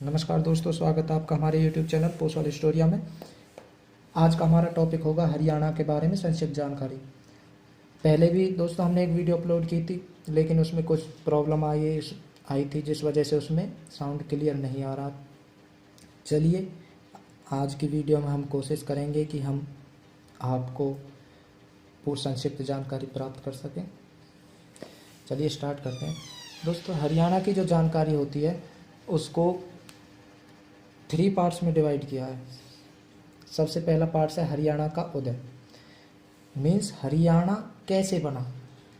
नमस्कार दोस्तों, स्वागत है आपका हमारे YouTube चैनल पोस्ट स्टोरिया में। आज का हमारा टॉपिक होगा हरियाणा के बारे में संक्षिप्त जानकारी। पहले भी दोस्तों हमने एक वीडियो अपलोड की थी, लेकिन उसमें कुछ प्रॉब्लम आई थी, जिस वजह से उसमें साउंड क्लियर नहीं आ रहा। चलिए आज की वीडियो में हम कोशिश करेंगे कि हम आपको पूरी संक्षिप्त जानकारी प्राप्त कर सकें। चलिए स्टार्ट करते हैं। दोस्तों, हरियाणा की जो जानकारी होती है उसको 3 पार्ट्स में डिवाइड किया है। सबसे पहला पार्ट है हरियाणा का उदय, मीन्स हरियाणा कैसे बना,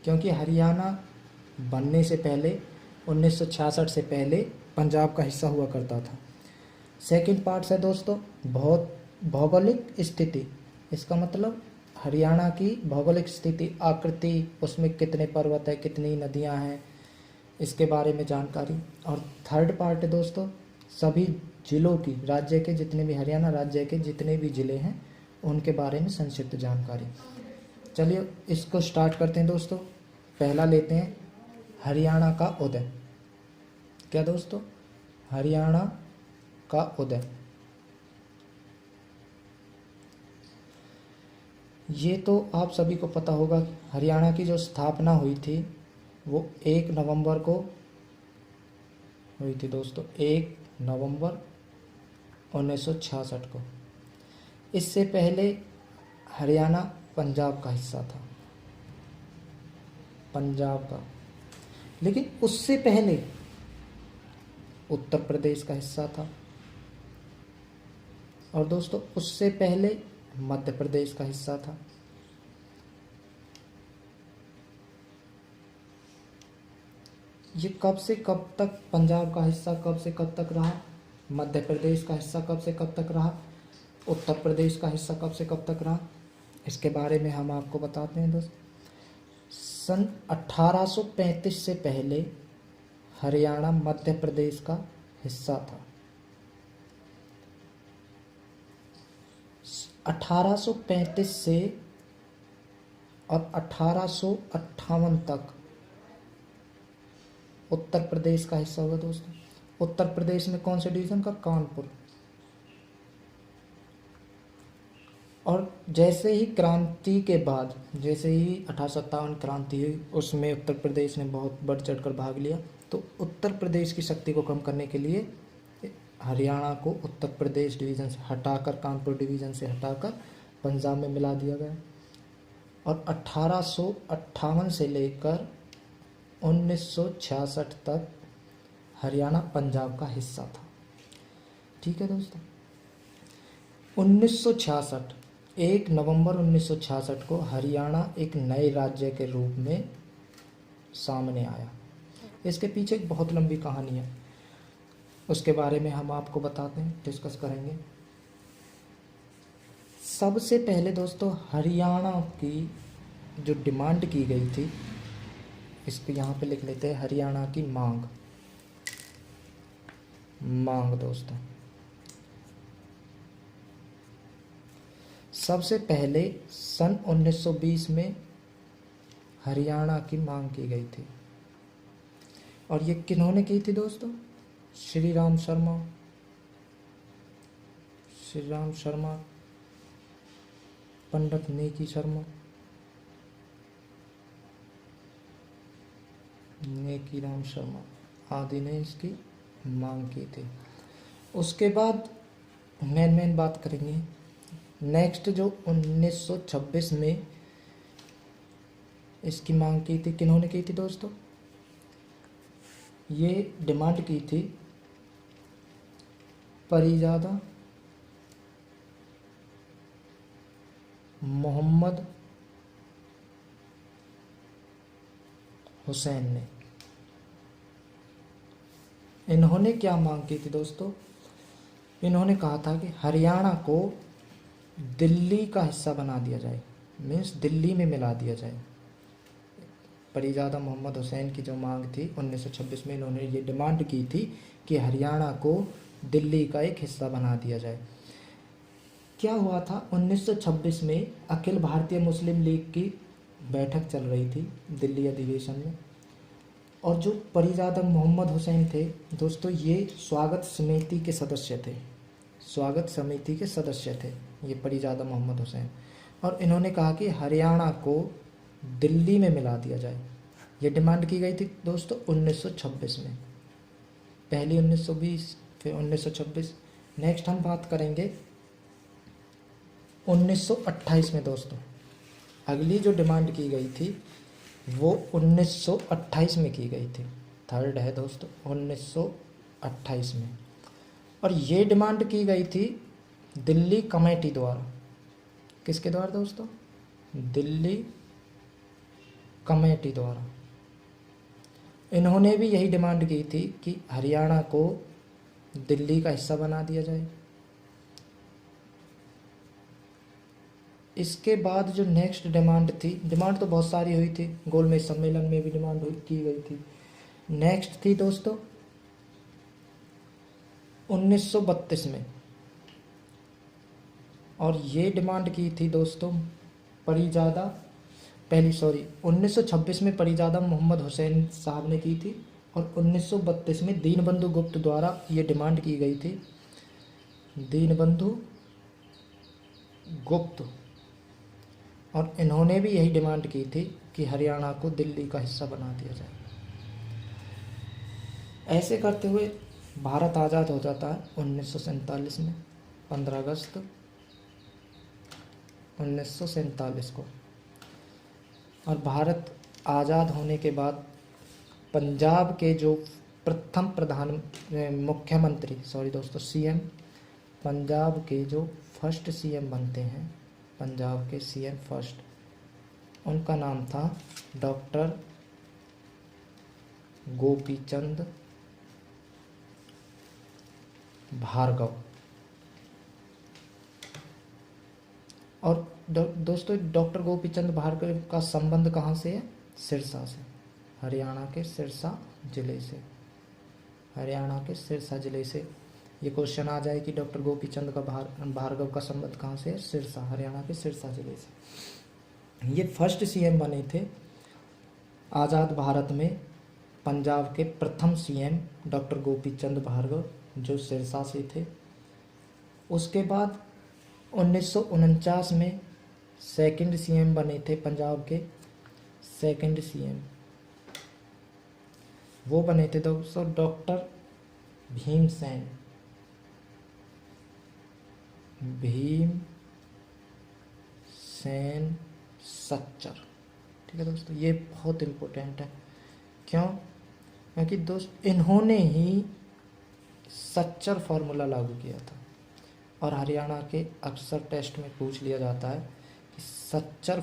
क्योंकि हरियाणा बनने से पहले 1966 से पहले पंजाब का हिस्सा हुआ करता था। सेकंड पार्ट है दोस्तों भौगोलिक स्थिति। इसका मतलब हरियाणा की भौगोलिक स्थिति, आकृति, उसमें कितने पर्वत है, कितनी नदियां हैं, इसके बारे में जानकारी। और थर्ड पार्ट है दोस्तों सभी जिलों की, राज्य के जितने भी, हरियाणा राज्य के जितने भी ज़िले हैं उनके बारे में संक्षिप्त जानकारी। चलिए इसको स्टार्ट करते हैं दोस्तों। पहला लेते हैं हरियाणा का उदय। क्या दोस्तों? हरियाणा का उदय। ये तो आप सभी को पता होगा, हरियाणा की जो स्थापना हुई थी वो 1 नवंबर को हुई थी दोस्तों, 1 नवंबर 1966 को। इससे पहले हरियाणा पंजाब का हिस्सा था, पंजाब का, लेकिन उससे पहले उत्तर प्रदेश का हिस्सा था, और दोस्तों उससे पहले मध्य प्रदेश का हिस्सा था। ये कब से कब तक पंजाब का हिस्सा कब से कब तक रहा, मध्य प्रदेश का हिस्सा कब से कब तक रहा, उत्तर प्रदेश का हिस्सा कब से कब तक रहा, इसके बारे में हम आपको बताते हैं दोस्त। सन 1835 से पहले हरियाणा मध्य प्रदेश का हिस्सा था। 1835 से और 1858 तक उत्तर प्रदेश का हिस्सा होगा दोस्तों। उत्तर प्रदेश में कौन से डिवीज़न का? कानपुर। और जैसे ही क्रांति के बाद, जैसे ही 1857 क्रांति हुई, उसमें उत्तर प्रदेश ने बहुत बढ़ चढ़ कर भाग लिया। तो उत्तर प्रदेश की शक्ति को कम करने के लिए हरियाणा को उत्तर प्रदेश डिवीज़न से हटाकर, कानपुर डिवीज़न से हटाकर पंजाब में मिला दिया गया। और 1858 से लेकर 1966 तक हरियाणा पंजाब का हिस्सा था। ठीक है दोस्तों। 1966, 1 नवंबर 1966 को हरियाणा एक नए राज्य के रूप में सामने आया। इसके पीछे एक बहुत लंबी कहानी है, उसके बारे में हम आपको बताते हैं, डिस्कस करेंगे। सबसे पहले दोस्तों हरियाणा की जो डिमांड की गई थी, इसको यहाँ पे लिख लेते हैं, हरियाणा की मांग दोस्तों। सबसे पहले सन 1920 में हरियाणा की मांग की गई थी, और ये किन्होंने की थी दोस्तों? श्री राम शर्मा, पंडित नेकी राम शर्मा आदि ने इसकी मांग की थी। उसके बाद मेन बात करेंगे। नेक्स्ट जो 1926 में इसकी मांग की थी, किन्होंने की थी दोस्तों? ये डिमांड की थी परिजादा मोहम्मद हुसैन ने। इन्होंने क्या मांग की थी दोस्तों? इन्होंने कहा था कि हरियाणा को दिल्ली का हिस्सा बना दिया जाए, मीन्स दिल्ली में मिला दिया जाए। परिजादा मोहम्मद हुसैन की जो मांग थी 1926 में, इन्होंने ये डिमांड की थी कि हरियाणा को दिल्ली का एक हिस्सा बना दिया जाए। क्या हुआ था? 1926 में अखिल भारतीय मुस्लिम लीग की बैठक चल रही थी दिल्ली अधिवेशन में। और जो परिजादा मोहम्मद हुसैन थे दोस्तों, ये स्वागत समिति के सदस्य थे, स्वागत समिति के सदस्य थे ये परिजादा मोहम्मद हुसैन। और इन्होंने कहा कि हरियाणा को दिल्ली में मिला दिया जाए। ये डिमांड की गई थी दोस्तों 1926 में, पहली 1920 फिर 1926। नेक्स्ट हम बात करेंगे 1928 में दोस्तों। अगली जो डिमांड की गई थी वो 1928 में की गई थी, थर्ड है दोस्तों 1928 में। और ये डिमांड की गई थी दिल्ली कमेटी द्वारा। किसके द्वारा दोस्तों? दिल्ली कमेटी द्वारा। इन्होंने भी यही डिमांड की थी कि हरियाणा को दिल्ली का हिस्सा बना दिया जाए। इसके बाद जो नेक्स्ट डिमांड थी, डिमांड तो बहुत सारी हुई थी, गोलमेज सम्मेलन में भी डिमांड की गई थी। नेक्स्ट थी दोस्तों 1932 में, और ये डिमांड की थी दोस्तों परिजादा 1926 में परिजादा मोहम्मद हुसैन साहब ने की थी, और 1932 में दीनबंधु गुप्त द्वारा ये डिमांड की गई थी, दीनबंधु गुप्त। और इन्होंने भी यही डिमांड की थी कि हरियाणा को दिल्ली का हिस्सा बना दिया जाए। ऐसे करते हुए भारत आज़ाद हो जाता है 1947 में, 15 अगस्त 1947 को। और भारत आज़ाद होने के बाद पंजाब के जो प्रथम मुख्यमंत्री सीएम, पंजाब के जो फर्स्ट सीएम बनते हैं, पंजाब के सीएम फर्स्ट, उनका नाम था डॉक्टर गोपीचंद भार्गव। और दोस्तों डॉक्टर गोपीचंद भार्गव का संबंध कहाँ से है? सिरसा से, हरियाणा के सिरसा जिले से, हरियाणा के सिरसा जिले से। ये क्वेश्चन आ जाए कि डॉक्टर गोपीचंद का भार्गव का संबंध कहाँ से है? सिरसा, हरियाणा के सिरसा जिले से। ये फर्स्ट सीएम बने थे आज़ाद भारत में, पंजाब के प्रथम सीएम डॉक्टर गोपीचंद भार्गव जो सिरसा से थे। उसके बाद 1949 में सेकंड सीएम बने थे पंजाब के, सेकंड सीएम वो बने थे दोस्तों डॉक्टर भीमसेन सच्चर। ठीक है दोस्तों, ये बहुत इम्पोर्टेंट है। क्यों? क्योंकि दोस्त इन्होंने ही सच्चर फॉर्मूला लागू किया था, और हरियाणा के अक्सर टेस्ट में पूछ लिया जाता है कि सच्चर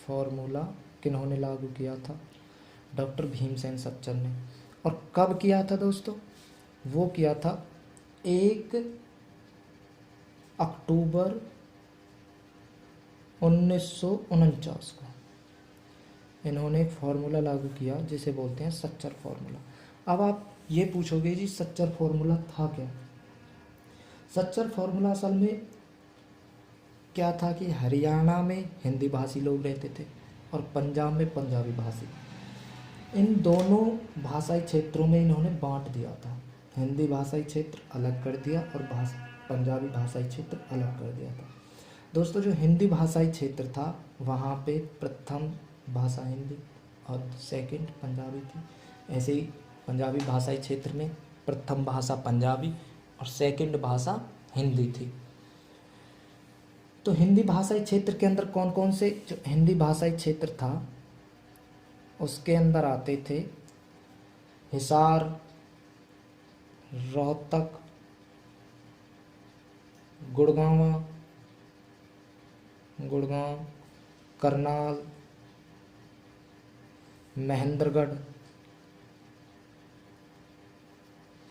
फॉर्मूला किन्होंने लागू किया था? डॉक्टर भीमसेन सच्चर ने। और कब किया था दोस्तों? वो किया था 1 अक्टूबर 1949 को इन्होंने एक फार्मूला लागू किया जिसे बोलते हैं सच्चर फार्मूला। अब आप ये पूछोगे जी सच्चर फार्मूला था क्या? सच्चर फार्मूला असल में क्या था कि हरियाणा में हिंदी भाषी लोग रहते थे और पंजाब में पंजाबी भाषी। इन दोनों भाषाई क्षेत्रों में इन्होंने बांट दिया था। हिंदी भाषाई क्षेत्र अलग कर दिया और पंजाबी भाषाई क्षेत्र अलग कर दिया था। दोस्तों जो हिंदी भाषाई क्षेत्र था वहाँ पे प्रथम भाषा हिंदी और सेकंड पंजाबी थी। ऐसे ही पंजाबी भाषाई क्षेत्र में प्रथम भाषा पंजाबी और सेकंड भाषा हिंदी थी। तो हिंदी भाषाई क्षेत्र के अंदर कौन कौन से जो हिंदी भाषाई क्षेत्र था उसके अंदर आते थे हिसार, रोहतक, गुड़गांव, करनाल, महेंद्रगढ़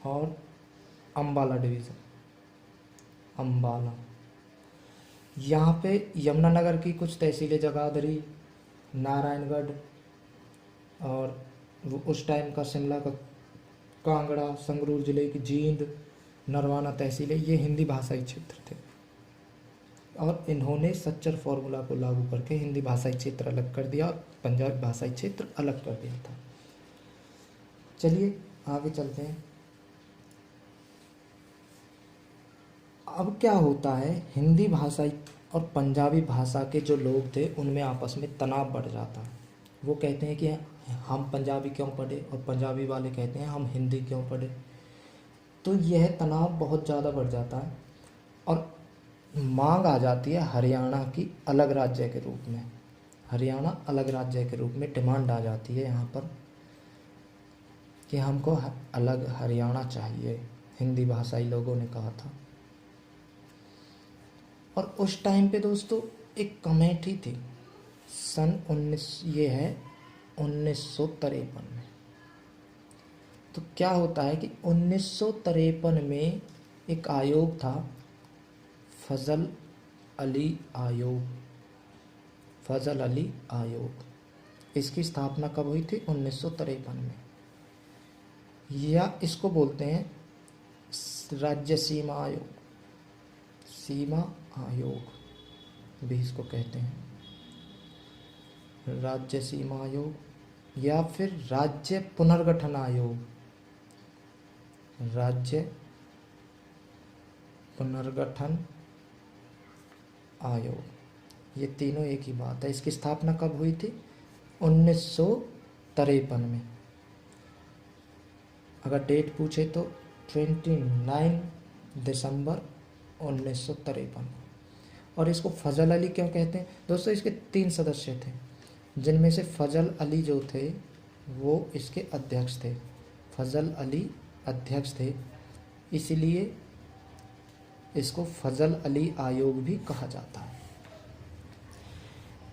और अम्बाला डिवीज़न, अम्बाला। यहाँ पे यमुनानगर की कुछ तहसीलें जगाधरी, नारायणगढ़ और उस टाइम का शिमला का कांगड़ा, संगरूर जिले की जींद, नरवाना तहसीलें, ये हिंदी भाषाई क्षेत्र थे। और इन्होंने सच्चर फॉर्मूला को लागू करके हिंदी भाषाई क्षेत्र अलग कर दिया और पंजाबी भाषाई क्षेत्र अलग कर दिया था। चलिए आगे चलते हैं। अब क्या होता है, हिंदी भाषाई और पंजाबी भाषा के जो लोग थे उनमें आपस में तनाव बढ़ जाता है। वो कहते हैं कि हम पंजाबी क्यों पढ़े, और पंजाबी वाले कहते हैं हम हिंदी क्यों पढ़े। तो यह तनाव बहुत ज़्यादा बढ़ जाता है और मांग आ जाती है हरियाणा की अलग राज्य के रूप में। हरियाणा अलग राज्य के रूप में डिमांड आ जाती है यहाँ पर कि हमको अलग हरियाणा चाहिए, हिंदी भाषाई लोगों ने कहा था। और उस टाइम पे दोस्तों एक कमेटी थी, सन 1953 में। तो क्या होता है कि 1953 में एक आयोग था, फजल अली आयोग। फजल अली आयोग, इसकी स्थापना कब हुई थी? 1953 में। या इसको बोलते हैं राज्य सीमा आयोग, सीमा आयोग भी इसको कहते हैं, राज्य सीमा आयोग या फिर राज्य पुनर्गठन आयोग। राज्य पुनर्गठन आयोग, ये तीनों एक ही बात है। इसकी स्थापना कब हुई थी? 1953 में। अगर डेट पूछे तो 29 दिसंबर 1953। और इसको फजल अली क्यों कहते हैं दोस्तों? इसके 3 सदस्य थे, जिनमें से फजल अली जो थे वो इसके अध्यक्ष थे। फजल अली अध्यक्ष थे, इसलिए इसको फजल अली आयोग भी कहा जाता है।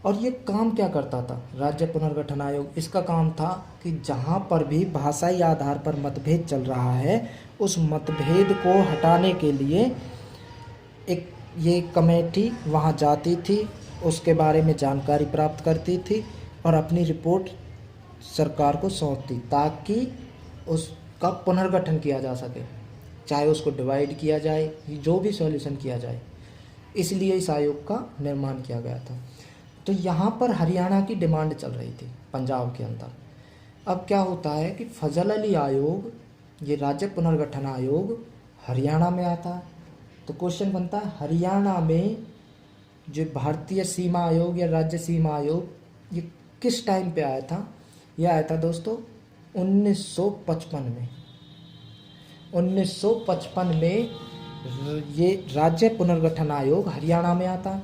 और ये काम क्या करता था राज्य पुनर्गठन आयोग? इसका काम था कि जहाँ पर भी भाषाई आधार पर मतभेद चल रहा है, उस मतभेद को हटाने के लिए एक ये कमेटी वहाँ जाती थी, उसके बारे में जानकारी प्राप्त करती थी और अपनी रिपोर्ट सरकार को सौंपती, ताकि उसका पुनर्गठन किया जा सके, चाहे उसको डिवाइड किया जाए, जो भी सॉल्यूशन किया जाए। इसलिए इस आयोग का निर्माण किया गया था। तो यहाँ पर हरियाणा की डिमांड चल रही थी पंजाब के अंदर। अब क्या होता है कि फजल अली आयोग, ये राज्य पुनर्गठन आयोग हरियाणा में आता है। तो क्वेश्चन बनता है, हरियाणा में जो भारतीय सीमा आयोग या राज्य सीमा आयोग ये किस टाइम पे आया था? यह आया था दोस्तों 1955 में। 1955 में ये राज्य पुनर्गठन आयोग हरियाणा में आता है।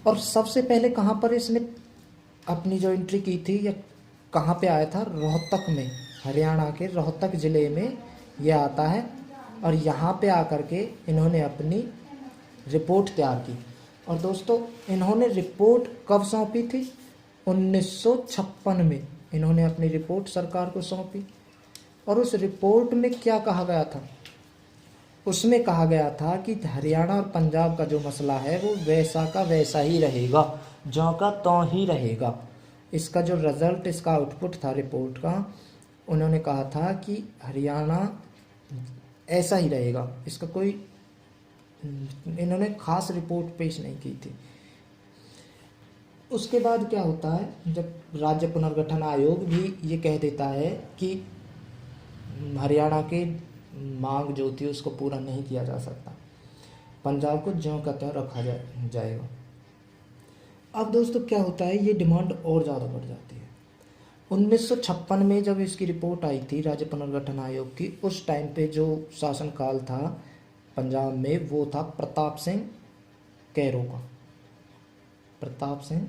और सबसे पहले कहाँ पर इसने अपनी जो एंट्री की थी, या कहाँ पे आया था? रोहतक में, हरियाणा के रोहतक ज़िले में यह आता है। और यहाँ पे आकर के इन्होंने अपनी रिपोर्ट तैयार की। और दोस्तों इन्होंने रिपोर्ट कब सौंपी थी? 1956 में इन्होंने अपनी रिपोर्ट सरकार को सौंपी। और उस रिपोर्ट में क्या कहा गया था? उसमें कहा गया था कि हरियाणा और पंजाब का जो मसला है वो वैसा का वैसा ही रहेगा, ज्यों का त्यों ही रहेगा। इसका जो रिज़ल्ट, इसका आउटपुट था रिपोर्ट का, उन्होंने कहा था कि हरियाणा ऐसा ही रहेगा। इसका कोई इन्होंने खास रिपोर्ट पेश नहीं की थी। उसके बाद क्या होता है, जब राज्य पुनर्गठन आयोग भी ये कह देता है कि हरियाणा के मांग जो थी उसको पूरा नहीं किया जा सकता, पंजाब को ज्यों का त्यों रखा जाएगा। अब दोस्तों क्या होता है, ये डिमांड और ज़्यादा बढ़ जाती है। 1956 में जब इसकी रिपोर्ट आई थी राज्य पुनर्गठन आयोग की, उस टाइम पे जो शासनकाल था पंजाब में वो था प्रताप सिंह कैरो का। प्रताप सिंह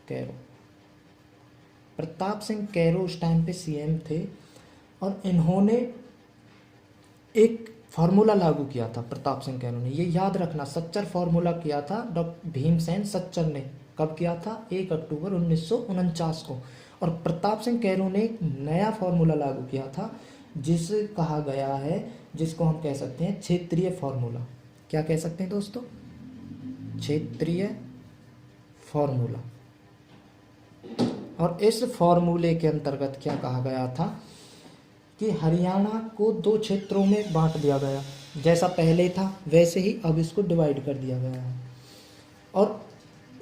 कैरो, प्रताप सिंह कैरो उस टाइम पे सीएम थे। और इन्होंने एक फार्मूला लागू किया था प्रताप सिंह कैरो ने, ये याद रखना, सच्चर फार्मूला किया था डॉक्टर भीमसेन सच्चर ने। कब किया था? 1 अक्टूबर 1949 को। और प्रताप सिंह कैरो ने एक नया फार्मूला लागू किया था, जिसे कहा गया है, जिसको हम कह सकते हैं क्षेत्रीय फार्मूला। क्या कह सकते हैं दोस्तों? क्षेत्रीय फार्मूला। और इस फार्मूले के अंतर्गत क्या कहा गया था कि हरियाणा को 2 क्षेत्रों में बांट दिया गया। जैसा पहले था वैसे ही अब इसको डिवाइड कर दिया गया है। और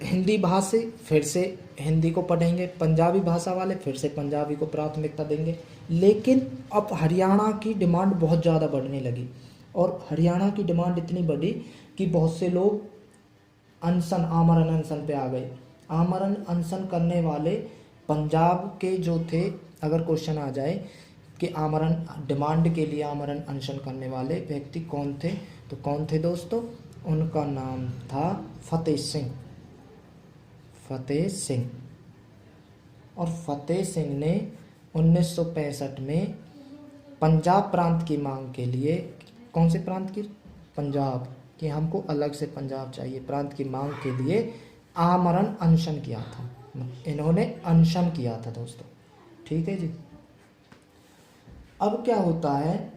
हिंदी भाषी फिर से हिंदी को पढ़ेंगे, पंजाबी भाषा वाले फिर से पंजाबी को प्राथमिकता देंगे। लेकिन अब हरियाणा की डिमांड बहुत ज़्यादा बढ़ने लगी और हरियाणा की डिमांड इतनी बढ़ी कि बहुत से लोग आमरण अनशन पे आ गए। आमरण अनशन करने वाले पंजाब के जो थे, अगर क्वेश्चन आ जाए कि आमरण डिमांड के लिए आमरण अनशन करने वाले व्यक्ति कौन थे, तो कौन थे दोस्तों? उनका नाम था फतेह सिंह। फतेह सिंह। और फतेह सिंह ने 1965 में पंजाब प्रांत की मांग के लिए, कौन से प्रांत की? पंजाब कि हमको अलग से पंजाब चाहिए, प्रांत की मांग के लिए आमरण अनशन किया था। इन्होंने अनशन किया था दोस्तों, ठीक है जी। अब क्या होता है,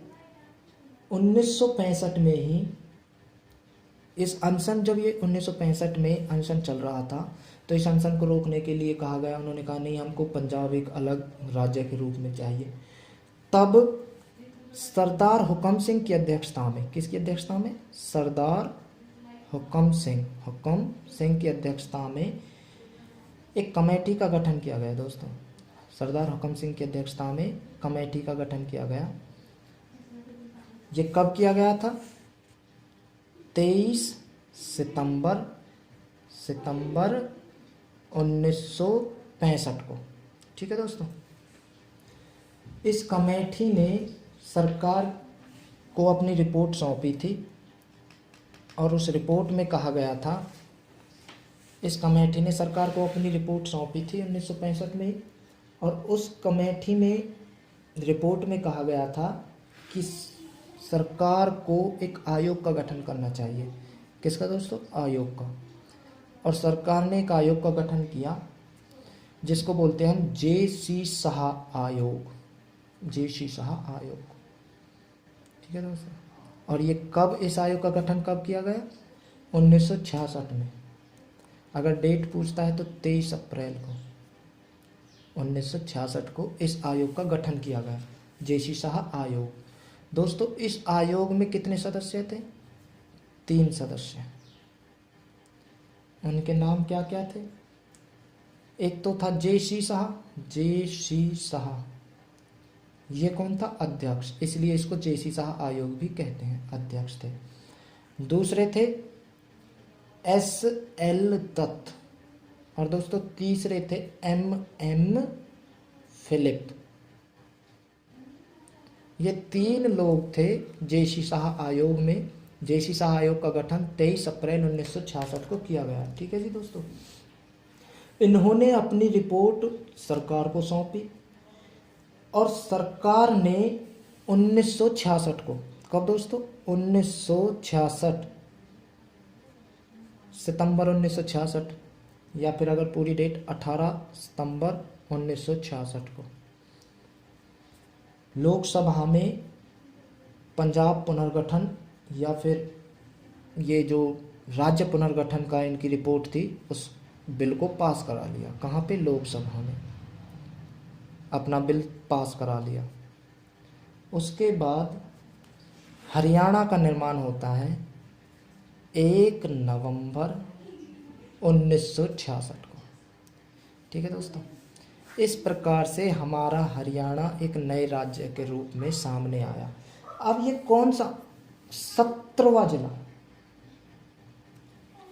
1965 में ही इस अनशन, जब ये 1965 में अनशन चल रहा था तो इस अनशन को रोकने के लिए कहा गया, उन्होंने कहा नहीं, हमको पंजाब एक अलग राज्य के रूप में चाहिए। तब सरदार हुकम सिंह की अध्यक्षता में, किसकी अध्यक्षता में? सरदार हुकम सिंह की अध्यक्षता में एक कमेटी का गठन किया गया दोस्तों। सरदार हुकम सिंह की अध्यक्षता में कमेटी का गठन किया गया। ये कब किया गया था? 23 सितंबर 1965 को, ठीक है दोस्तों। इस कमेटी ने सरकार को अपनी रिपोर्ट सौंपी थी और उस रिपोर्ट में कहा गया था, इस कमेटी ने सरकार को अपनी रिपोर्ट सौंपी थी 1965 में, और उस कमेटी में रिपोर्ट में कहा गया था कि सरकार को एक आयोग का गठन करना चाहिए। किसका दोस्तों? आयोग का। और सरकार ने एक आयोग का गठन किया जिसको बोलते हैं जे.सी. शाह आयोग। जे.सी. शाह आयोग, ठीक है दोस्तों। और ये कब, इस आयोग का गठन कब किया गया? 1966 में। अगर डेट पूछता है तो 23 अप्रैल को 1966 को इस आयोग का गठन किया गया, जे.सी. शाह आयोग। दोस्तों इस आयोग में कितने सदस्य थे? 3 सदस्य। उनके नाम क्या क्या थे? एक तो था जे.सी. शाह। ये कौन था? अध्यक्ष, इसलिए इसको जे.सी. शाह आयोग भी कहते हैं, अध्यक्ष थे। दूसरे थे S.L. दत्त, और दोस्तों तीसरे थे M.M. फिलिप। ये 3 लोग थे जे.सी. शाह आयोग में। जे.सी. शाह आयोग का गठन 23 अप्रैल 1966 को किया गया, ठीक है जी दोस्तों। इन्होंने अपनी रिपोर्ट सरकार को सौंपी और सरकार ने 1966 को, कब दोस्तों? 1966 सितंबर 1966, या फिर अगर पूरी डेट 18 सितंबर 1966 को लोकसभा में पंजाब पुनर्गठन, या फिर ये जो राज्य पुनर्गठन का इनकी रिपोर्ट थी, उस बिल को पास करा लिया। कहाँ पे? लोकसभा में अपना बिल पास करा लिया। उसके बाद हरियाणा का निर्माण होता है 1 नवंबर 1966 को, ठीक है दोस्तों। इस प्रकार से हमारा हरियाणा एक नए राज्य के रूप में सामने आया। अब ये कौन सा 17वां जिला,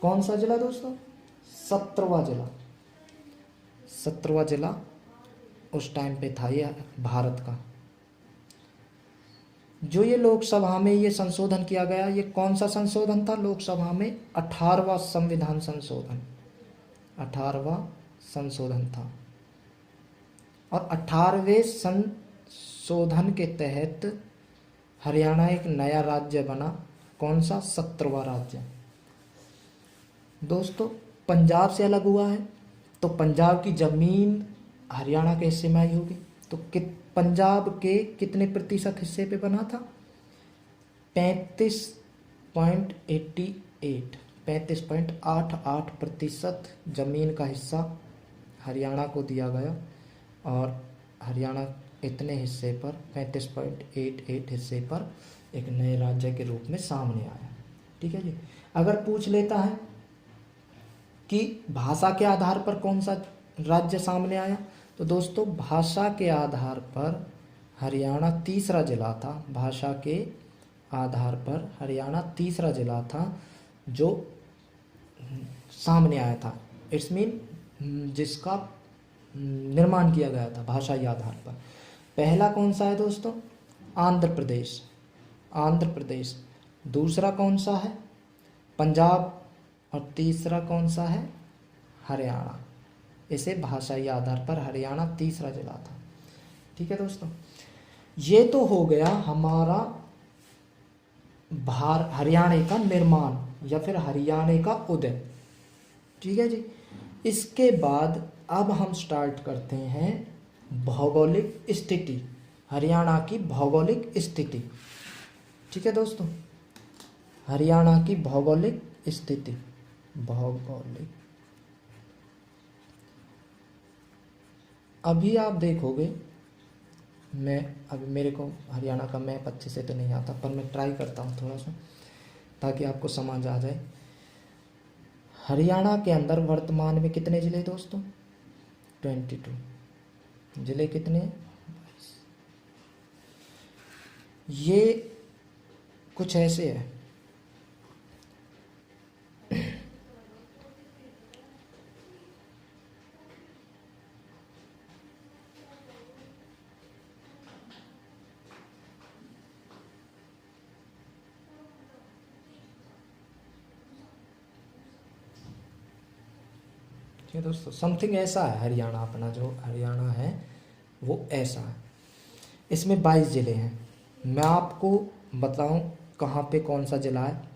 कौन सा जिला दोस्तों? 17वां जिला। 17वां जिला उस टाइम पे था ये भारत का। जो ये लोकसभा में ये संशोधन किया गया, ये कौन सा संशोधन था? लोकसभा में 18वां संविधान संशोधन, 18वां संशोधन था। और 18वें संशोधन के तहत हरियाणा एक नया राज्य बना। कौन सा? 17वां राज्य। दोस्तों पंजाब से अलग हुआ है तो पंजाब की जमीन हरियाणा के हिस्से में आई होगी, तो पंजाब के कितने प्रतिशत हिस्से पे बना था? 35.88% जमीन का हिस्सा हरियाणा को दिया गया, और हरियाणा इतने हिस्से पर 35.88 हिस्से पर एक नए राज्य के रूप में सामने आया, ठीक है जी। अगर पूछ लेता है कि भाषा के आधार पर कौन सा राज्य सामने आया, तो दोस्तों भाषा के आधार पर हरियाणा तीसरा जिला था। भाषा के आधार पर हरियाणा तीसरा जिला था जो सामने आया था। इट्स मीन जिसका निर्माण किया गया था भाषाई आधार पर। पहला कौन सा है दोस्तों, आंध्र प्रदेश, आंध्र प्रदेश। दूसरा कौन सा है, पंजाब। और तीसरा कौन सा है, हरियाणा। इसे भाषाई आधार पर हरियाणा तीसरा जिला था। ठीक है दोस्तों, ये तो हो गया हमारा हरियाणा का निर्माण या फिर हरियाणा का उदय। ठीक है जी। इसके बाद अब हम स्टार्ट करते हैं भौगोलिक स्थिति, हरियाणा की भौगोलिक स्थिति। ठीक है दोस्तों, हरियाणा की भौगोलिक स्थिति, भौगोलिक। अभी आप देखोगे, अभी मेरे को हरियाणा का मैप अच्छे से तो नहीं आता, पर मैं ट्राई करता हूँ थोड़ा सा ताकि आपको समझ आ जाए। हरियाणा के अंदर वर्तमान में कितने ज़िले दोस्तों, 22 ज़िले। कितने, ये कुछ ऐसे है। ठीक है दोस्तों, समथिंग ऐसा है हरियाणा, अपना जो हरियाणा है वो ऐसा है। इसमें 22 ज़िले हैं। मैं आपको बताऊं कहाँ पे कौन सा ज़िला है,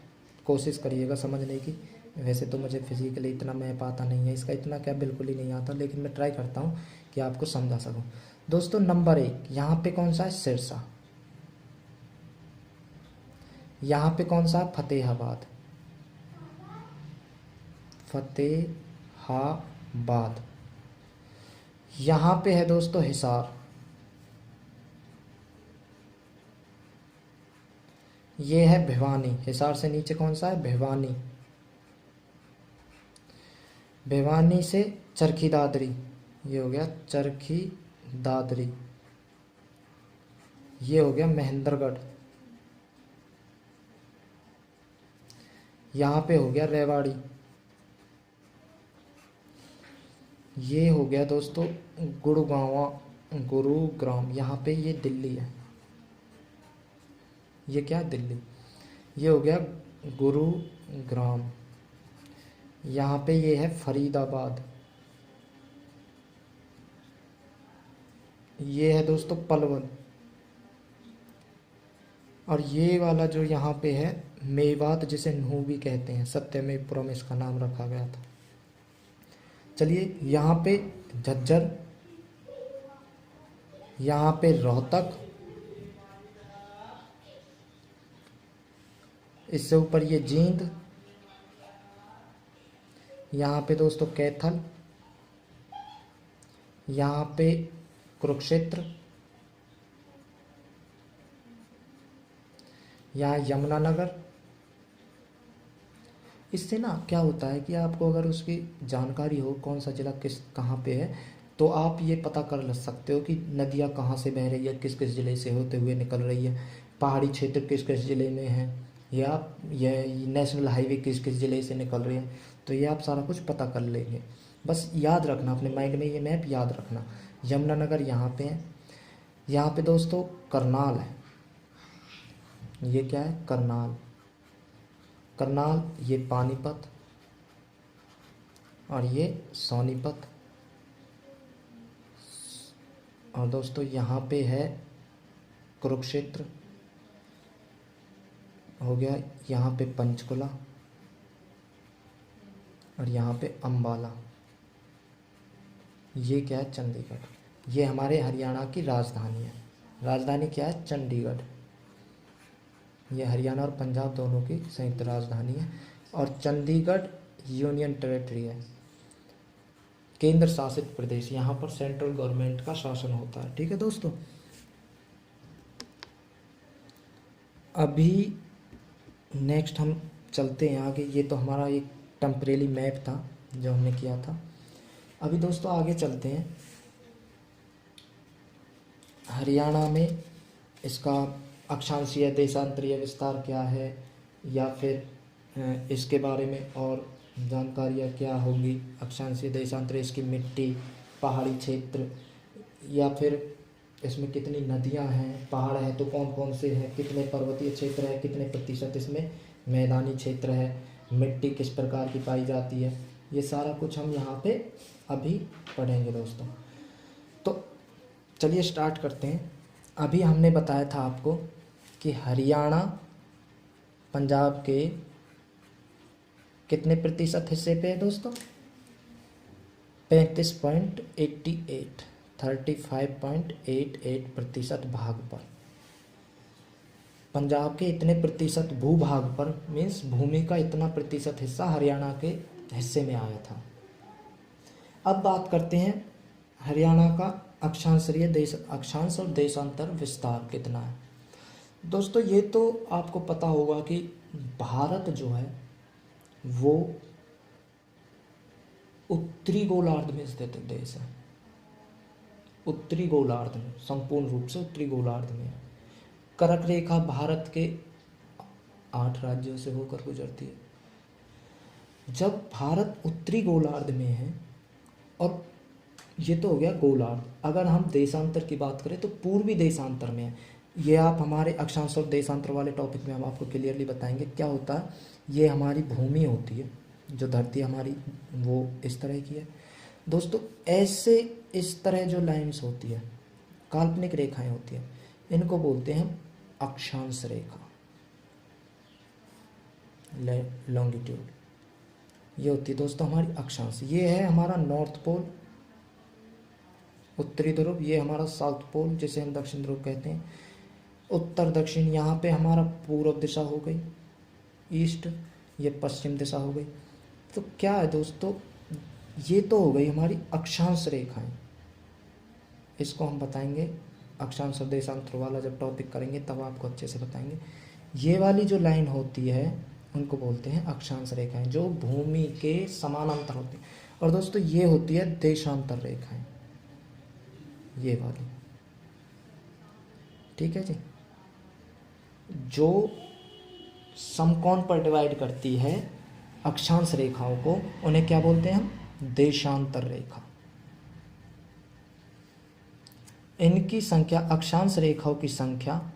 कोशिश करिएगा समझने की। वैसे तो मुझे फिजिकली इतना मैप आता नहीं है, इसका इतना क्या बिल्कुल ही नहीं आता, लेकिन मैं ट्राई करता हूँ कि आपको समझा सकूँ। दोस्तों नंबर 1 यहाँ पे कौन सा है, सिरसा। यहाँ पे कौन सा है, फतेहाबाद, फतेहाबाद। यहाँ पे है दोस्तों हिसार। ये है भिवानी। हिसार से नीचे कौन सा है, भिवानी। भिवानी से चरखी दादरी, ये हो गया चरखी दादरी। ये हो गया महेंद्रगढ़। यहाँ पे हो गया रेवाड़ी। ये हो गया दोस्तों गुरुग्राम। यहाँ पे ये दिल्ली है, ये क्या है, दिल्ली। ये हो गया गुरुग्राम। यहाँ पे ये है फरीदाबाद। ये है दोस्तों पलवल। और ये वाला जो यहाँ पे है मेवात, जिसे नूह भी कहते हैं, सत्यमेव इसका नाम रखा गया था। चलिए, यहाँ पे झज्जर, यहाँ पे रोहतक, इससे ऊपर ये जींद, यहाँ पे दोस्तों कैथल, यहाँ पे कुरुक्षेत्र, यहाँ यमुनानगर। इससे ना क्या होता है कि आपको अगर उसकी जानकारी हो कौन सा ज़िला किस कहाँ पे है, तो आप ये पता कर सकते हो कि नदियाँ कहाँ से बह रही है, किस किस ज़िले से होते हुए निकल रही है, पहाड़ी क्षेत्र किस किस ज़िले में है, या ये नेशनल हाईवे किस किस ज़िले से निकल रही है। तो ये आप सारा कुछ पता कर लेंगे। बस याद रखना अपने माइंड में, ये मैप याद रखना। यमुनानगर यहाँ पे है। यहाँ पे दोस्तों करनाल है। ये क्या है, करनाल। करनाल, ये पानीपत, और ये सोनीपत। और दोस्तों यहाँ पे है कुरुक्षेत्र, हो गया यहाँ पे पंचकुला, और यहाँ पे अम्बाला। ये क्या है, चंडीगढ़। ये हमारे हरियाणा की राजधानी है। राजधानी क्या है, चंडीगढ़। ये हरियाणा और पंजाब दोनों की संयुक्त राजधानी है। और चंडीगढ़ यूनियन टेरेटरी है, केंद्र शासित प्रदेश। यहाँ पर सेंट्रल गवर्नमेंट का शासन होता है। ठीक है दोस्तों, अभी नेक्स्ट हम चलते हैं आगे। ये तो हमारा एक टेम्परेरी मैप था जो हमने किया था। अभी दोस्तों आगे चलते हैं। हरियाणा में इसका अक्षांशीय देशांतरीय विस्तार क्या है, या फिर इसके बारे में और जानकारियाँ क्या होंगी। अक्षांशीय देशांतरीय, इसकी मिट्टी, पहाड़ी क्षेत्र, या फिर इसमें कितनी नदियां हैं, पहाड़ है तो कौन कौन से हैं, कितने पर्वतीय क्षेत्र है, कितने प्रतिशत इसमें मैदानी क्षेत्र है, मिट्टी किस प्रकार की पाई जाती है, ये सारा कुछ हम यहाँ पे अभी पढ़ेंगे दोस्तों। तो चलिए स्टार्ट करते हैं। अभी हमने बताया था आपको कि हरियाणा पंजाब के कितने प्रतिशत हिस्से पे है दोस्तों, 35.88, 35.88% भाग पर। पंजाब के इतने प्रतिशत भूभाग पर, मीन्स भूमि का इतना प्रतिशत हिस्सा हरियाणा के हिस्से में आया था। अब बात करते हैं हरियाणा का अक्षांश और देशांतर विस्तार कितना है। दोस्तों ये तो आपको पता होगा कि भारत जो है वो उत्तरी गोलार्ध में स्थित देश है। उत्तरी गोलार्ध में, संपूर्ण रूप से उत्तरी गोलार्ध में। कर्क रेखा भारत के 8 राज्यों से होकर गुजरती है। जब भारत उत्तरी गोलार्ध में है, और ये तो हो गया गोलार्ध, अगर हम देशांतर की बात करें तो पूर्वी देशांतर में है। ये आप हमारे अक्षांश और देशांतर वाले टॉपिक में हम आपको क्लियरली बताएंगे क्या होता है। ये हमारी भूमि होती है, जो धरती हमारी वो इस तरह की है दोस्तों। ऐसे इस तरह जो लाइंस होती है, काल्पनिक रेखाएं होती है, इनको बोलते हैं अक्षांश रेखा, लॉन्गिट्यूड। ये होती है दोस्तों हमारी अक्षांश। ये है हमारा नॉर्थ पोल, उत्तरी ध्रुव, ये हमारा साउथ पोल जिसे हम दक्षिण ध्रुव कहते हैं। उत्तर दक्षिण, यहाँ पे हमारा पूर्व दिशा हो गई ईस्ट, ये पश्चिम दिशा हो गई। तो क्या है दोस्तों, ये तो हो गई हमारी अक्षांश रेखाएं। इसको हम बताएंगे अक्षांश और देशांतर वाला जब टॉपिक करेंगे तब आपको अच्छे से बताएंगे। ये वाली जो लाइन होती है उनको बोलते हैं अक्षांश रेखाएं, जो भूमि के समानांतर होती है। और दोस्तों ये होती है देशांतर रेखाएं, ये वाली, ठीक है जी, जो समकोण पर डिवाइड करती है अक्षांश रेखाओं को, उन्हें क्या बोलते हैं हम, देशांतर रेखा। इनकी संख्या, अक्षांश रेखाओं की संख्या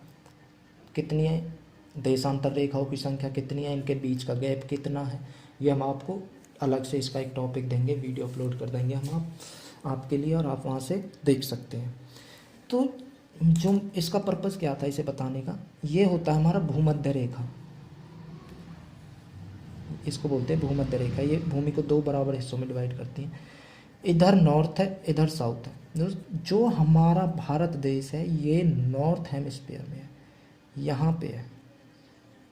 कितनी है, देशांतर रेखाओं की संख्या कितनी है, इनके बीच का गैप कितना है, ये हम आपको अलग से इसका एक टॉपिक देंगे, वीडियो अपलोड कर देंगे हम आपके लिए, और आप वहाँ से देख सकते हैं। तो जो इसका पर्पस क्या था इसे बताने का, ये होता है हमारा भूमध्य रेखा, इसको बोलते हैं भूमध्य रेखा। ये भूमि को 2 बराबर हिस्सों में डिवाइड करती है। इधर नॉर्थ है, इधर साउथ है। जो हमारा भारत देश है ये नॉर्थ हेमिस्फीयर में है, यहाँ पे है,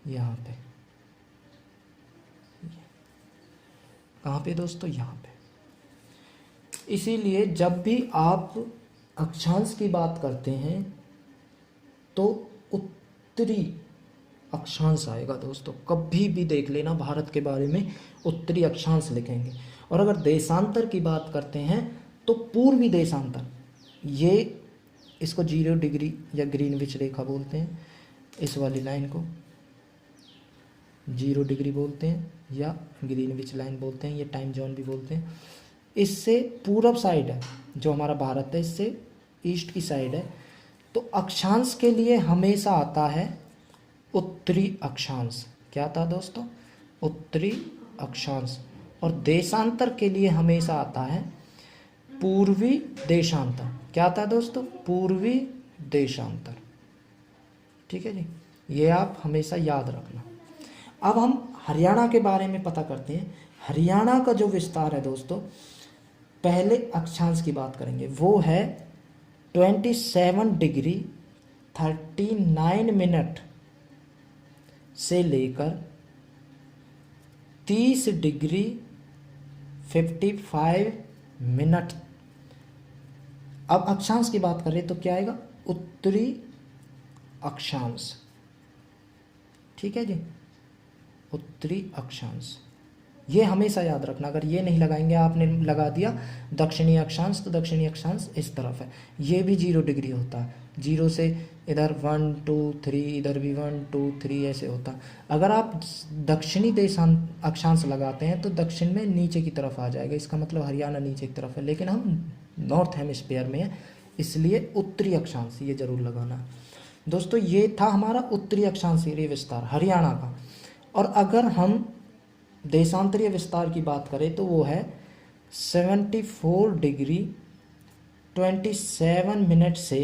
यहाँ पे, कहाँ पे दोस्तों, यहाँ पे। इसीलिए जब भी आप अक्षांश की बात करते हैं तो उत्तरी अक्षांश आएगा दोस्तों। कभी भी देख लेना भारत के बारे में उत्तरी अक्षांश लिखेंगे। और अगर देशांतर की बात करते हैं तो पूर्वी देशांतर, ये इसको 0 डिग्री या ग्रीनविच रेखा बोलते हैं। इस वाली लाइन को 0 डिग्री बोलते हैं या ग्रीनविच लाइन बोलते हैं, ये टाइम जोन भी बोलते हैं। इससे पूरब साइड है जो हमारा भारत है, इससे ईस्ट की साइड है। तो अक्षांश के लिए हमेशा आता है उत्तरी अक्षांश। क्या था दोस्तों, उत्तरी अक्षांश। और देशांतर के लिए हमेशा आता है पूर्वी देशांतर। क्या था दोस्तों, पूर्वी देशांतर, ठीक है जी, ये आप हमेशा याद रखना। अब हम हरियाणा के बारे में पता करते हैं। हरियाणा का जो विस्तार है दोस्तों, पहले अक्षांश की बात करेंगे, वो है 27 डिग्री 39 मिनट से लेकर 30 डिग्री 55 मिनट। अब अक्षांश की बात करें तो क्या आएगा, उत्तरी अक्षांश, ठीक है जी, उत्तरी अक्षांश। ये हमेशा याद रखना, अगर ये नहीं लगाएंगे, आपने लगा दिया दक्षिणी अक्षांश, तो दक्षिणी अक्षांश इस तरफ है, ये भी 0 डिग्री होता है, 0 से इधर 1 2 3, इधर भी 1 2 3 ऐसे होता है। अगर आप दक्षिणी देशांत अक्षांश लगाते हैं तो दक्षिण में नीचे की तरफ आ जाएगा, इसका मतलब हरियाणा नीचे की तरफ है, लेकिन हम नॉर्थ हेमिस्फीयर में है, इसलिए उत्तरी अक्षांश ये जरूर लगाना। दोस्तों ये था हमारा उत्तरी अक्षांशीय विस्तार हरियाणा का। और अगर हम देशांतरीय विस्तार की बात करें तो वो है 74 डिग्री 27 मिनट से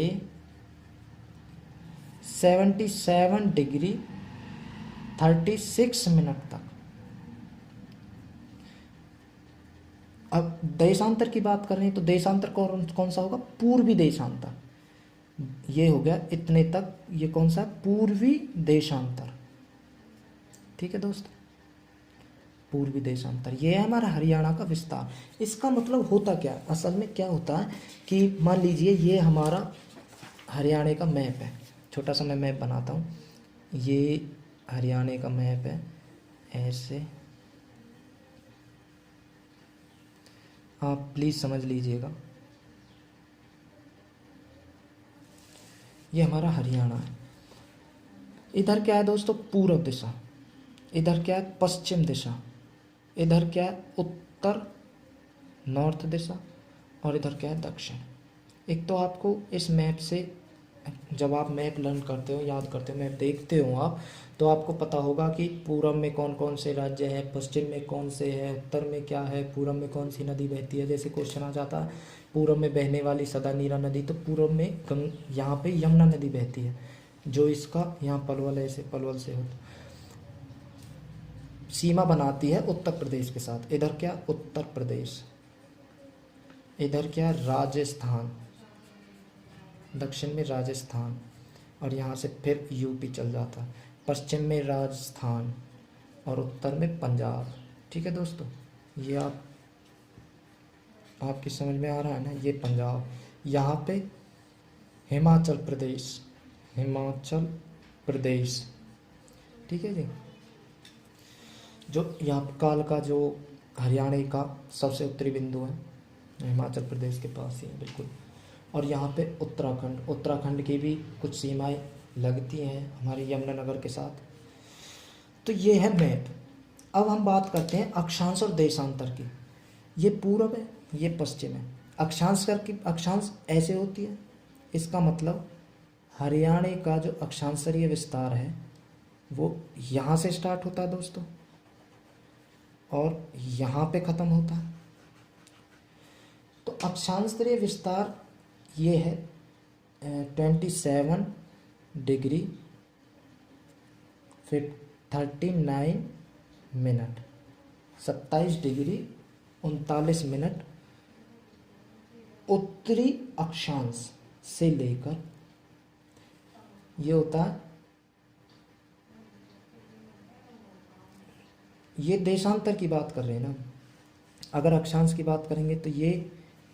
77 डिग्री 36 मिनट तक। अब देशांतर की बात करें तो देशांतर कौन सा होगा? पूर्वी देशांतर। ये हो गया इतने तक, ये कौन सा है? पूर्वी देशांतर। ठीक है दोस्तों, पूर्वी देशांतर, ये है हमारा हरियाणा का विस्तार। इसका मतलब होता क्या है? असल में क्या होता है कि मान लीजिए ये हमारा हरियाणा का मैप है, छोटा सा मैं मैप बनाता हूँ, ये हरियाणा का मैप है, ऐसे आप प्लीज़ समझ लीजिएगा। ये हमारा हरियाणा है। इधर क्या है दोस्तों? पूर्व दिशा। इधर क्या है? पश्चिम दिशा। इधर क्या है? उत्तर नॉर्थ दिशा। और इधर क्या है? दक्षिण। एक तो आपको इस मैप से, जब आप मैप लर्न करते हो, याद करते हो, मैप देखते हो आप, तो आपको पता होगा कि पूर्व में कौन कौन से राज्य हैं, पश्चिम में कौन से हैं, उत्तर में क्या है, पूर्व में कौन सी नदी बहती है। जैसे क्वेश्चन आ जाता है पूर्व में बहने वाली सदा नीरा नदी, तो पूर्व में यहाँ पे यमुना नदी बहती है, जो इसका यहाँ पलवल, ऐसे पलवल से होता सीमा बनाती है उत्तर प्रदेश के साथ। इधर क्या? उत्तर प्रदेश। इधर क्या? राजस्थान। दक्षिण में राजस्थान, और यहाँ से फिर यूपी चल जाता है। पश्चिम में राजस्थान और उत्तर में पंजाब। ठीक है दोस्तों, ये आपकी समझ में आ रहा है ना? ये पंजाब। यहाँ पे हिमाचल प्रदेश, हिमाचल प्रदेश। ठीक है जी, जो यहाँ काल का जो हरियाणा का सबसे उत्तरी बिंदु है, हिमाचल प्रदेश के पास ही है बिल्कुल। और यहाँ पे उत्तराखंड, उत्तराखंड की भी कुछ सीमाएं लगती हैं हमारे यमुनानगर के साथ। तो ये है मैप। अब हम बात करते हैं अक्षांश और देशांतर की। ये पूर्व है, ये पश्चिम है। अक्षांश ऐसे होती है, इसका मतलब हरियाणा का जो अक्षांशीय विस्तार है वो यहाँ से स्टार्ट होता है दोस्तों, और यहाँ पे ख़त्म होता है। तो अक्षांशीय विस्तार ये है 27 डिग्री फिर 39 मिनट, 27 डिग्री 39 मिनट उत्तरी अक्षांश से लेकर, ये होता है, ये देशांतर की बात कर रहे हैं ना। अगर अक्षांश की बात करेंगे तो ये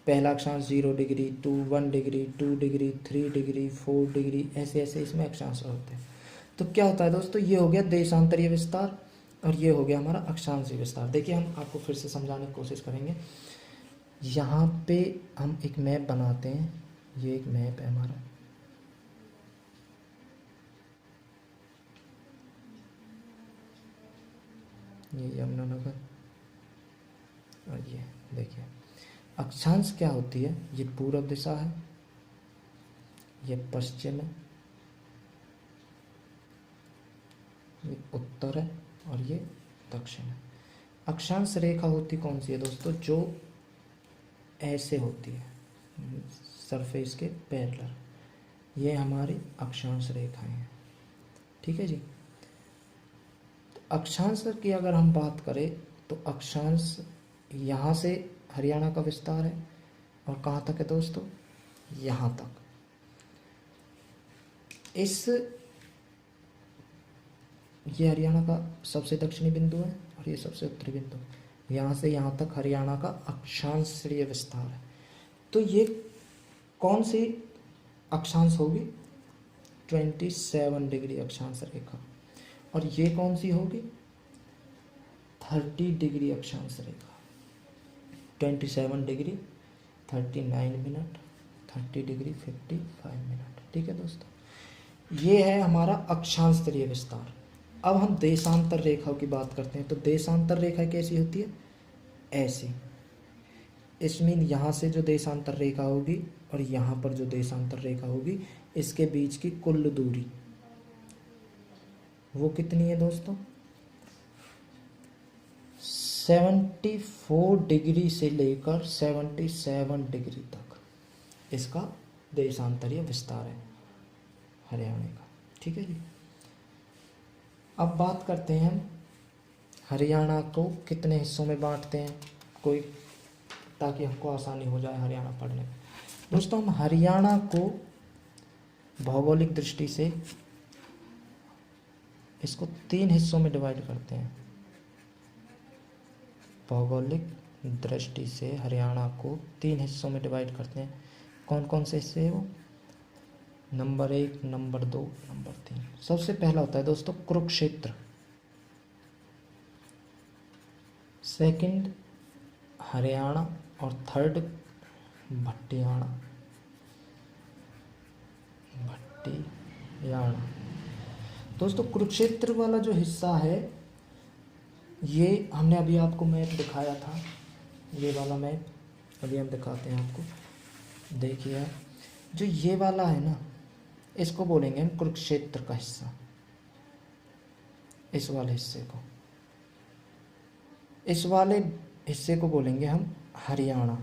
पहला अक्षांश 0 degree 1 degree 2 degree 3 degree 4 degree, ऐसे ऐसे इसमें अक्षांश होते हैं। तो क्या होता है दोस्तों? ये हो गया देशांतरीय विस्तार और ये हो गया हमारा अक्षांशीय विस्तार। देखिए हम आपको फिर से समझाने की कोशिश करेंगे। यहाँ पे हम एक मैप बनाते हैं, ये एक मैप है हमारा, ये यमुनानगर, और ये देखिए अक्षांश क्या होती है? ये पूर्व दिशा है, ये पश्चिम है, ये उत्तर है, और ये दक्षिण है। अक्षांश रेखा होती कौन सी है दोस्तों? जो ऐसे होती है, सरफेस के पैरेलल, ये हमारी अक्षांश रेखाएं हैं। ठीक है जी। तो अक्षांश की अगर हम बात करें तो अक्षांश यहाँ से हरियाणा का विस्तार है, और कहाँ तक है दोस्तों? यहाँ तक। ये हरियाणा का सबसे दक्षिणी बिंदु है और ये सबसे उत्तरी बिंदु। यहाँ से यहाँ तक हरियाणा का अक्षांशीय विस्तार है। तो ये कौन सी अक्षांश होगी? 27 डिग्री अक्षांश रेखा। और ये कौन सी होगी? 30 डिग्री अक्षांश रेखा, 27 डिग्री 39 मिनट, 30 डिग्री 55 मिनट। ठीक है दोस्तों, ये है हमारा अक्षांश तलीय विस्तार। अब हम देशांतर रेखा की बात करते हैं। तो देशांतर रेखा कैसी होती है? ऐसी। इसमें यहाँ से जो देशांतर रेखा होगी और यहाँ पर जो देशांतर रेखा होगी, इसके बीच की कुल दूरी वो कितनी है दोस्तों? 74 डिग्री से लेकर 77 डिग्री तक इसका देशांतरीय विस्तार है हरियाणा का। ठीक है जी। अब बात करते हैं हम हरियाणा को कितने हिस्सों में बांटते हैं, कोई, ताकि हमको आसानी हो जाए हरियाणा पढ़ने में। दोस्तों, हम हरियाणा को भौगोलिक दृष्टि से इसको 3 हिस्सों में डिवाइड करते हैं। भौगोलिक दृष्टि से हरियाणा को 3 हिस्सों में डिवाइड करते हैं। कौन कौन से हिस्से हैं वो? Number 1, number 2, number 3। सबसे पहला होता है दोस्तों कुरुक्षेत्र, सेकंड हरियाणा और थर्ड भट्टियाणा। दोस्तों, कुरुक्षेत्र वाला जो हिस्सा है, ये हमने अभी आपको मैप दिखाया था, ये वाला मैप अभी हम दिखाते हैं आपको। देखिए, जो ये वाला है ना, इसको बोलेंगे हम कुरुक्षेत्र का हिस्सा। इस वाले हिस्से को, इस वाले हिस्से को बोलेंगे हम हरियाणा,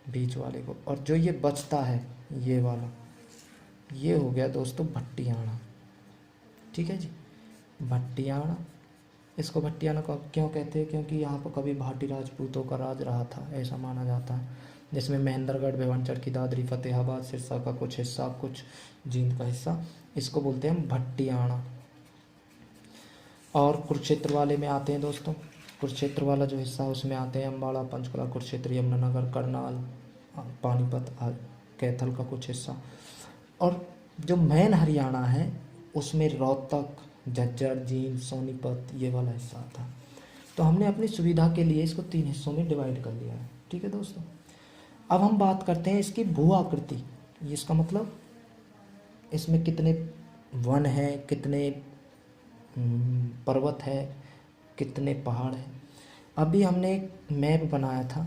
बीच वाले को। और जो ये बचता है ये वाला, ये हो गया दोस्तों भट्टियाणा। ठीक है जी, भट्टियाणा। इसको भट्टियाणा को क्यों कहते हैं? क्योंकि यहाँ पर कभी भाटी राजपूतों का राज रहा था, ऐसा माना जाता है, जिसमें महेंद्रगढ़, भिवांचल की दादरी, फतेहाबाद, सिरसा का कुछ हिस्सा, कुछ जींद का हिस्सा, इसको बोलते हैं हम भट्टियाणा। और कुरुक्षेत्र वाले में आते हैं दोस्तों, कुरुक्षेत्र वाला जो हिस्सा उसमें आते हैं अम्बाड़ा, पंचकुला, कुरुक्षेत्र, यमुनानगर, करनाल, पानीपत, कैथल का कुछ हिस्सा। और जो मेन हरियाणा है उसमें रोहतक, झज्जर, जींद, सोनीपत, ये वाला हिस्सा आता है। तो हमने अपनी सुविधा के लिए इसको 3 हिस्सों में डिवाइड कर लिया है। ठीक है दोस्तों, अब हम बात करते हैं इसकी भू आकृति। इसका मतलब इसमें कितने वन हैं, कितने पर्वत है, कितने पहाड़ हैं। अभी हमने एक मैप बनाया था,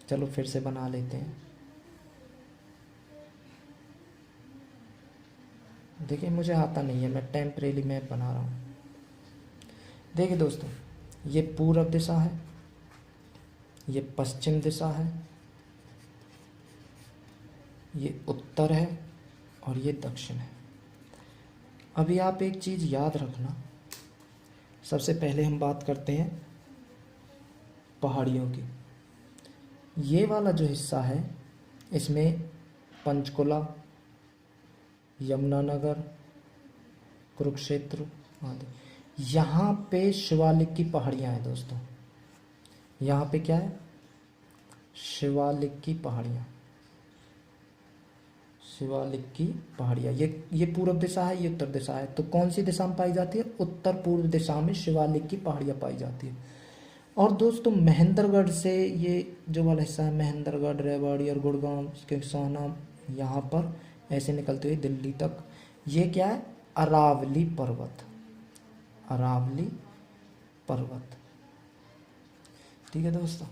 चलो फिर से बना लेते हैं। देखिए, मुझे आता नहीं है, मैं टेम्परेरी मैप बना रहा हूँ। देखिए दोस्तों, ये पूर्व दिशा है, ये पश्चिम दिशा है, ये उत्तर है और ये दक्षिण है। अभी आप एक चीज़ याद रखना, सबसे पहले हम बात करते हैं पहाड़ियों की। ये वाला जो हिस्सा है, इसमें पंचकुला, यमुनानगर, कुरुक्षेत्र आदि, यहाँ पे शिवालिक की पहाड़ियाँ हैं दोस्तों। यहाँ पे क्या है? शिवालिक की पहाड़ियाँ, शिवालिक की पहाड़ियाँ। ये पूर्व दिशा है, ये उत्तर दिशा है। तो कौन सी दिशा में पाई जाती है? उत्तर पूर्व दिशा में शिवालिक की पहाड़ियाँ पाई जाती है। और दोस्तों, महेंद्रगढ़ से ये जो वाला हिस्सा है, महेंद्रगढ़, रेवाड़ी और गुड़गांव के सोना, यहाँ पर ऐसे निकलते हुए दिल्ली तक, ये क्या है? अरावली पर्वत, अरावली पर्वत। ठीक है दोस्तों,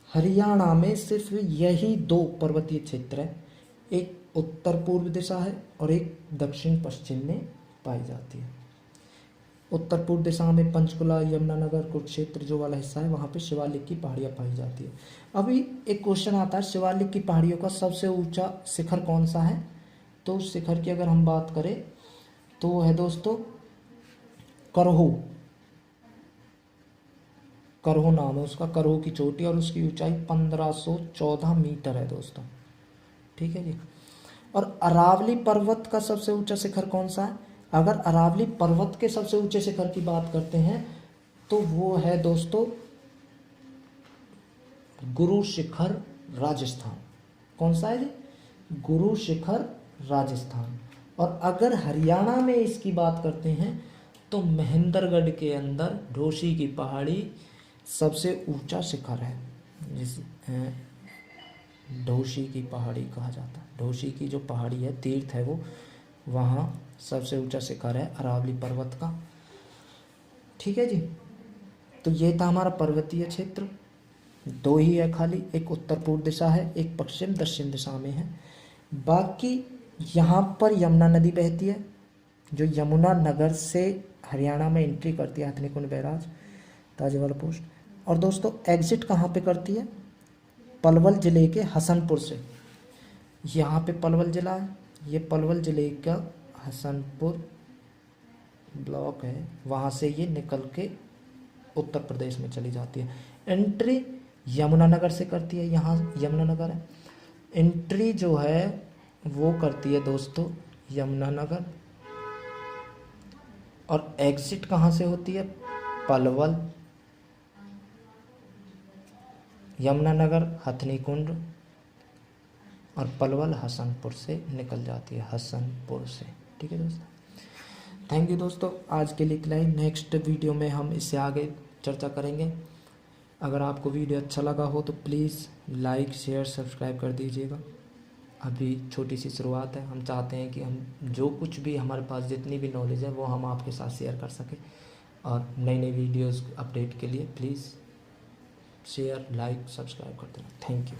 हरियाणा में सिर्फ यही 2 पर्वतीय क्षेत्र है, एक उत्तर पूर्व दिशा है और एक दक्षिण पश्चिम में पाई जाती है। उत्तर पूर्व दिशा में पंचकुला, यमुनानगर, कुरुक्षेत्र जो वाला हिस्सा है, वहाँ पे शिवालिक की पहाड़ियाँ पाई जाती है। अभी एक क्वेश्चन आता है, शिवालिक की पहाड़ियों का सबसे ऊंचा शिखर कौन सा है? तो उस शिखर की अगर हम बात करें तो वो है दोस्तों करहो। करहो नाम है उसका, करहो की चोटी, और उसकी ऊंचाई 1514 मीटर है दोस्तों। ठीक है जी। और अरावली पर्वत का सबसे ऊंचा शिखर कौन सा है? अगर अरावली पर्वत के सबसे ऊंचे शिखर की बात करते हैं तो वो है दोस्तों गुरु शिखर, राजस्थान। कौन सा है जी? गुरु शिखर, राजस्थान। और अगर हरियाणा में इसकी बात करते हैं तो महेंद्रगढ़ के अंदर ढोशी की पहाड़ी सबसे ऊंचा शिखर है, जिस ढोशी की पहाड़ी कहा जाता है। ढोशी की जो पहाड़ी है, तीर्थ है वो, वहाँ सबसे ऊंचा शिखर है अरावली पर्वत का। ठीक है जी। तो ये था हमारा पर्वतीय क्षेत्र। दो ही है खाली, एक उत्तर पूर्व दिशा है, एक पश्चिम दक्षिण दिशा में है। बाकी यहाँ पर यमुना नदी बहती है, जो यमुना नगर से हरियाणा में एंट्री करती है, हथनीकुंड बैराज, ताजेवाला पोस्ट। और दोस्तों एग्जिट कहाँ पे करती है? पलवल ज़िले के हसनपुर से। यहाँ पे पलवल ज़िला है, ये पलवल ज़िले का हसनपुर ब्लॉक है, वहाँ से ये निकल के उत्तर प्रदेश में चली जाती है। एंट्री यमुनानगर से करती है, यहाँ यमुनानगर है। एंट्री जो है वो करती है दोस्तों यमुनानगर, और एग्जिट कहाँ से होती है? पलवल, यमुनानगर, हथनीकुंड और पलवल हसनपुर से निकल जाती है, हसनपुर से। ठीक है दोस्तों, थैंक यू दोस्तों, आज के लिए इतना ही। नेक्स्ट वीडियो में हम इससे आगे चर्चा करेंगे। अगर आपको वीडियो अच्छा लगा हो तो प्लीज़ लाइक शेयर सब्सक्राइब कर दीजिएगा। अभी छोटी सी शुरुआत है, हम चाहते हैं कि हम जो कुछ भी हमारे पास जितनी भी नॉलेज है वो हम आपके साथ शेयर कर सकें। और नई नई वीडियोज़ अपडेट के लिए प्लीज़ शेयर लाइक सब्सक्राइब कर देना। Thank you.